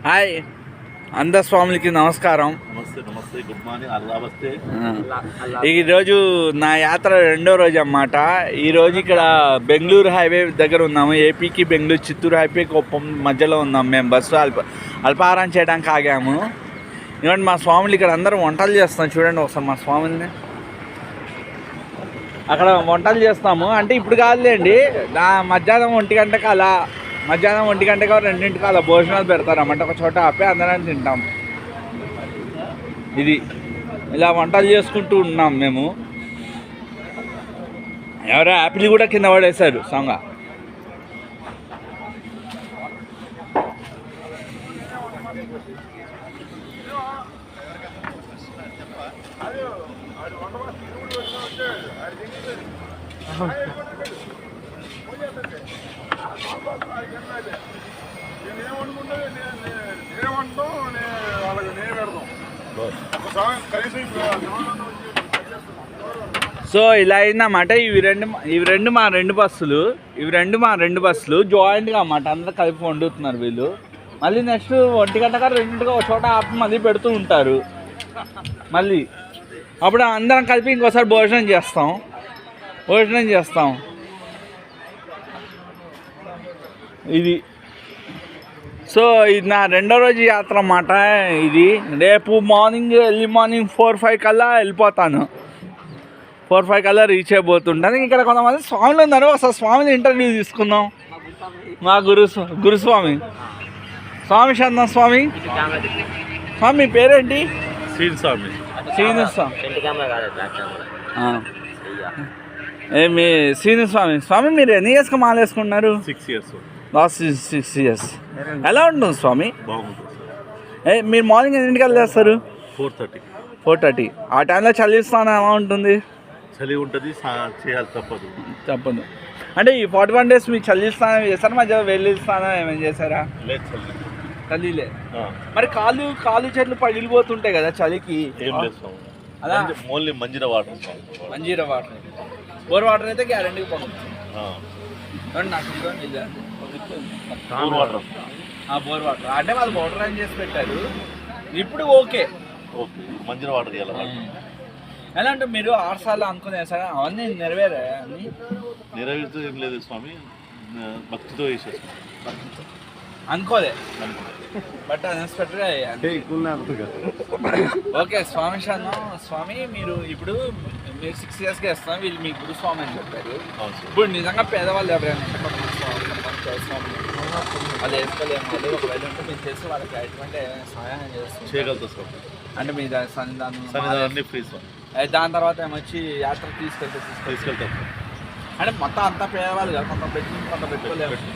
Hi అందరు స్వాములకి నమస్కారం. నమస్తే నమస్తే, గుడ్ మార్నింగ్, నమస్తే. ఈరోజు నా యాత్ర రెండో రోజు అన్నమాట. ఈరోజు ఇక్కడ బెంగళూరు హైవే దగ్గర ఉన్నాము. ఏపీకి బెంగళూరు చిత్తూరు హైవే కుప్పం మధ్యలో ఉన్నాం. మేము బస్సు అల్పాహారం చేయడానికి ఆగాము. ఇవ్వండి మా స్వాములు ఇక్కడ అందరూ వంటలు చేస్తాం. చూడండి ఒకసారి మా స్వాముల్ని. అక్కడ వంటలు చేస్తాము అంటే ఇప్పుడు కాదులేండి, మధ్యాహ్నం 1 గంటకి అలా, మధ్యాహ్నం 1 గంటకి 2ంటికి అలా భోజనాలు పెడతారన్నమాట. ఒక చోట ఆపి అందరం తింటాం. ఇది ఇలా వంటలు చేసుకుంటూ ఉన్నాం మేము. ఎవరో యాపిల్ కూడా కింద పడేశారు సొంగ. సో ఇలా అయిందన్నమాట. ఇవి రెండు మా రెండు బస్సులు జాయింట్గా అన్నమాట. అందరూ కలిపి వండుతున్నారు వీళ్ళు. మళ్ళీ నెక్స్ట్ 1 గంటగా 2ంటికి ఒక చోట ఆపి మళ్ళీ పెడుతూ ఉంటారు. మళ్ళీ అప్పుడు అందరం కలిపి ఇంకోసారి భోజనం చేస్తాం. ఇది సో ఇది నా రెండో రోజు యాత్ర అన్నమాట. ఇది రేపు ఎర్లీ మార్నింగ్ 4-5 కల్లా వెళ్ళిపోతాను. 4-5 కల్లా రీచ్ అయిపోతుంటాను. ఇక్కడ కొంతమంది స్వాములు ఉన్నారు. ఒకసారి స్వామిని ఇంటర్వ్యూ తీసుకుందాం. మా గురుస్వామి స్వామి శరణం స్వామి. స్వామి మీ పేరేంటి? శ్రీస్వామి. మీ శ్రీనిస్వామి మీరు ఎన్ని ఇయర్స్గా మాల వేసుకుంటున్నారు? 6 years. Last 6 years. ఎలా ఉంటుంది స్వామి? బాగుంటుంది. మీరు మార్నింగ్ ఎన్నింటికి వెళ్ళేస్తారు? 4:30. ఆ టైంలో చలి స్థానం ఎలా ఉంటుంది? చలి ఉంటుంది, చేయాలి, తప్పదు. అంటే ఈ 41 days మీ చలి స్థానం చేస్తారా? మధ్య వెళ్ళి స్థానం ఏమైనా చేశారా? లేదు, చలిలే. మరి కాలు చెట్లు పగిలిపోతుంటాయి కదా చలికి. ఏం లేదు, అలా only Manjira water. Bore water అయితే గ్యారెంటీగా బాగుంటుంది. బోర్ వాటర్ అంటే వాళ్ళు వాటర్ అని చేసి పెట్టారు. ఇప్పుడు ఓకే మంజీరా వాటర్ ఎలా అంటే మీరు 6 సార్లు అనుకునే సార్ అవన్నీ నెరవేరా? అన్నీ నెరవేరుతూ ఏం లేదు స్వామి, భక్తితో చేసేస్తాం. అనుకోలే బట్ అన్ఎక్స్పెక్టెడ్గా ఓకే. స్వామి శరణం స్వామి. మీరు 6 yearsగా వేస్తున్నాం. వీళ్ళు మీ గురుస్వామి అని చెప్పారు. ఇప్పుడు నిజంగా పేదవాళ్ళు ఎవరైనా వాళ్ళు వేసుకోలేము. వాళ్ళు ఒకవేళ ఉంటే మీరు చేసి వాళ్ళకి ఎటువంటి సహాయం చేయగలుగుతాం. అంటే మీ సన్నిధానం ఫ్రీ. దాని తర్వాత ఏమొచ్చి యాత్ర తీసుకెళ్తాం. అంటే మొత్తం అంతా పేదవాళ్ళు కదా, కొంత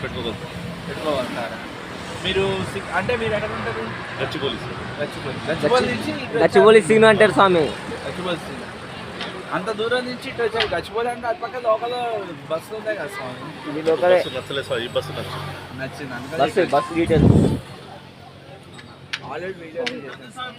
పెట్టుకోగలుగుతారా మీరు? అంటే మీరు ఎక్కడ ఉంటారు? గచ్చిబౌలి సీను అంటారు స్వామి. గచ్చిబౌలి సీను అంత దూరం నుంచి ఇటు వచ్చారు. గచ్చిబౌలి అంటే అటు పక్క లోకల్ బస్సులు ఉంటాయి కదా స్వామి. నచ్చింది బస్సు డీటెయిల్స్ ఆల్రెడీ వీడియో చేశాను.